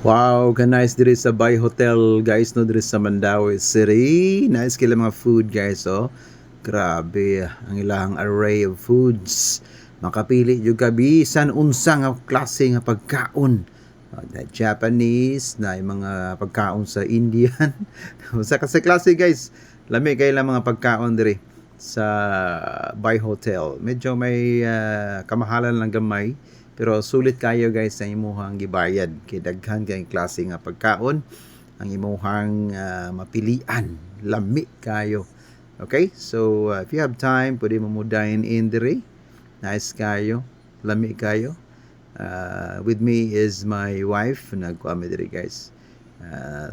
Wow, ka nice diri sa Bay Hotel guys no diri sa Mandawi City. Nice kila mga food guys oh. Grabe ang ilang array of foods. Makapili jud ka bisan unsa nga klase nga pagkaon. Na Japanese, na yung mga pagkaon sa Indian. Sa kasi klase guys. Lami kay lang mga pagkaon diri sa Bay Hotel. Medyo may kamahalan lang gamay. Pero sulit kayo guys ang imuhang gibayad kay daghan kay klase nga pagkaon ang imuhang mapilian. Lami kayo. Okay? So if you have time, pwede mo dine in dire. Nice kayo. Lami kayo. With me is my wife. Nagkuami dire guys.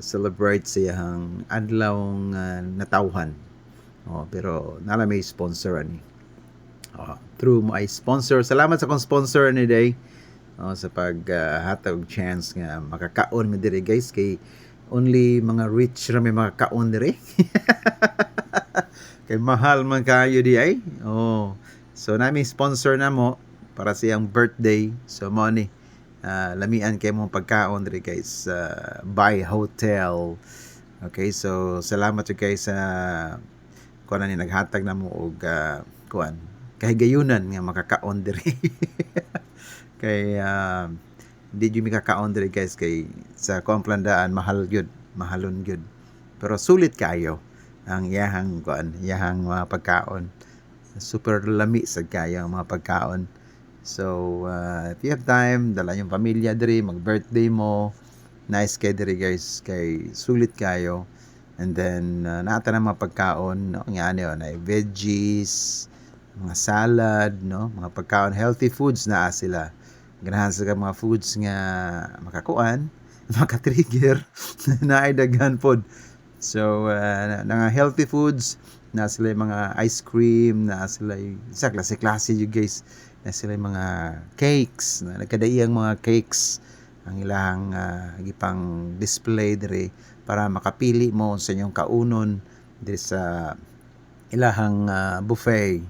Celebrate siyang adlawng natawhan. Pero nala may sponsor ani. Through my sponsor. Salamat sa kong sponsor ni day. Sa paghatag chance nga makakaon mi diri guys kay only mga rich ra may makakaon diri. Kay mahal man kayo di ay. So nami sponsor na mo para siyang birthday. So mo ni lamian kay mo pagkaon diri guys sa Bay Hotel. Okay, so salamat to guys sa kuan ni naghatag na mo og kuan kahigayunan nga makakaon diri. Kay di jud mi kakaon diri guys kay sa komplandaan mahalon gyud. Pero sulit kayo ang iyahang mga pagkaon. Super lami sad kayo ang mga pagkaon. So if you have time, dala yung pamilya diri, mag-birthday mo. Nice kay diri guys kay sulit kayo. And then naata na mga pagkaon, no? Nga na veggies, mga salad, no? Mga pagkaon, healthy foods na sila. Ganahan sa mga foods nga makakuan, maka-trigger na ay daghan pod. So nga healthy foods na sila mga ice cream, na sila sa klase-klase you guys, na sila mga cakes, na nagkadaiyang mga cakes ang ilang gipang display diri para makapili mo sa inyong kaunon diri sa ilahang buffet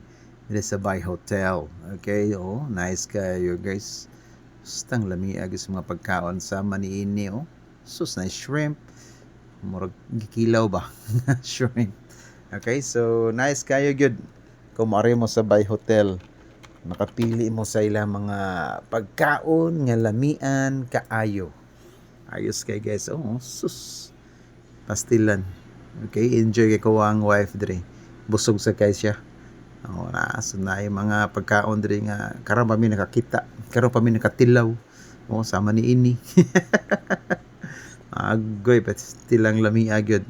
diri sa Bay Hotel. Okay, nice kayo guys. Stang lami agis mga pagkaon sa maniini Sus na shrimp. Murag gikilaw ba? Shrimp. Okay, so nice kayo gyud. Kung mari mo sa Bay Hotel, makapili mo sa ilang mga pagkaon nga lamian kaayo. Ayos kay guys. Sus. Pastilan. Okay, enjoy kay ko ang wife diri. Busog sa kay siya. Naasod na yung mga pagkaon diri nga karon pa mi nakakita, karon pa mi nakatilaw sama ni ini. Agoy but still lang lami agyod.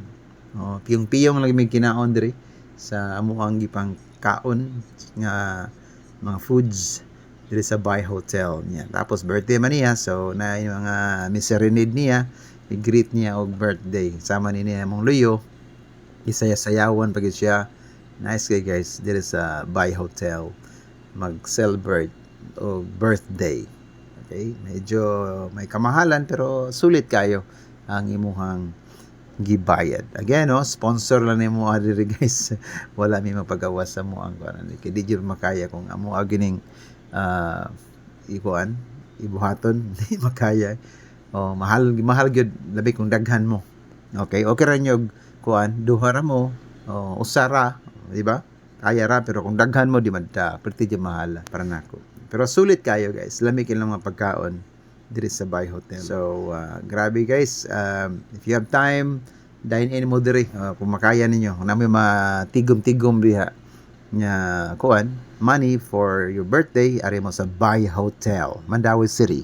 Piyong lang mi kinaon diri sa amuang gipang kaon nga mga foods diri sa Bay Hotel niya. Tapos birthday man niya, so na yung mga miserenade niya, i-greet niya og birthday sama ni niya mong luyo. Isaya-sayawan pagid siya. Nice kay guys dito sa Bay Hotel mag-celebrate o birthday. Okay, medyo may kamahalan pero sulit kayo ang imuhang gibayad. Again, sponsor lang nimo diri guys. Wala mi mapagawas sa mo ang kuan kay di jud makaya kung amo gining ikuan ibuhaton di makaya. Mahal gyud labi kung daghan mo. Okay ra nyog kuan duha ra mo usara, di ba? Kaya ra pero kung daghan mo di man ta perti di mahal para nako. Pero sulit kayo guys. Lami kay lang mga pagkaon diri sa Bay Hotel. So grabe guys. If you have time, dine in mo diri kung makaya ninyo. Kung nami matigom-tigom diha nya kuan money for your birthday ari mo sa Bay Hotel, Mandawi City.